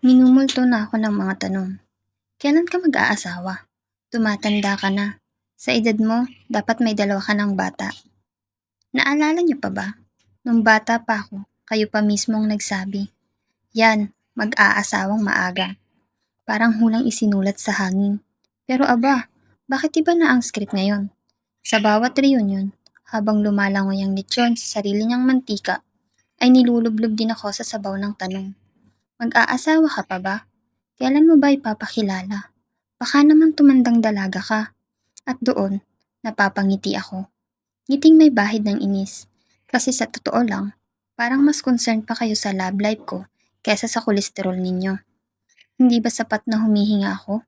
Minumulto na ako ng mga tanong. Kailan ka mag-aasawa? Tumatanda ka na. Sa edad mo, dapat may dalawa ka ng bata. Naalala niyo pa ba? Nung bata pa ako, kayo pa mismong nagsabi, yan, mag-aasawang maaga. Parang hulang isinulat sa hangin. Pero aba, bakit iba na ang script ngayon? Sa bawat reunion, habang lumalangoy ang lechon sa sarili niyang mantika, ay nilulublob din ako sa sabaw ng tanong. Mag-aasawa ka pa ba? Kailan mo ba ipapakilala? Baka naman tumandang dalaga ka. At doon, napapangiti ako. Ngiting may bahid ng inis. Kasi sa totoo lang, parang mas concerned pa kayo sa love life ko kesa sa kolesterol ninyo. Hindi ba sapat na humihinga ako?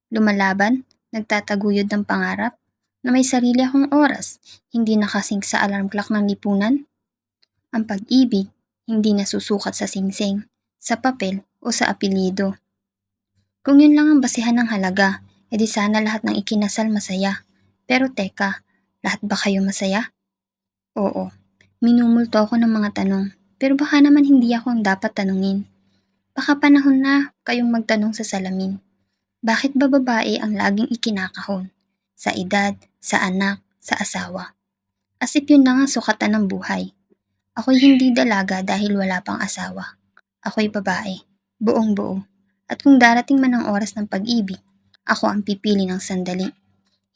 Lumalaban? Nagtataguyod ng pangarap? Na may sarili akong oras, hindi nakasing sa alarm clock ng lipunan? Ang pag-ibig, hindi nasusukat sa singsing, sa papel o sa apelyido. Kung yun lang ang basihan ng halaga, edi sana lahat ng ikinasal masaya. Pero teka, lahat ba kayo masaya? Oo, minumulto ako ng mga tanong, pero baka naman hindi ako ang dapat tanungin. Baka panahon na kayong magtanong sa salamin. Bakit ba babae ang laging ikinakahon? Sa edad, sa anak, sa asawa. As if yun na nga sukatan ng buhay. Ako'y hindi dalaga dahil wala pang asawa. Ako'y babae, buong buo. At kung darating man ang oras ng pag-ibig, ako ang pipili ng sandali.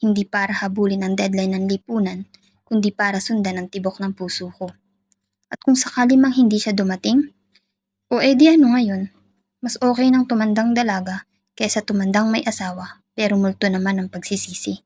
Hindi para habulin ang deadline ng lipunan, kundi para sundan ang tibok ng puso ko. At kung sakali mang hindi siya dumating, o edi ano ngayon, mas okay ng tumandang dalaga kaysa tumandang may asawa, pero multo naman ang pagsisisi.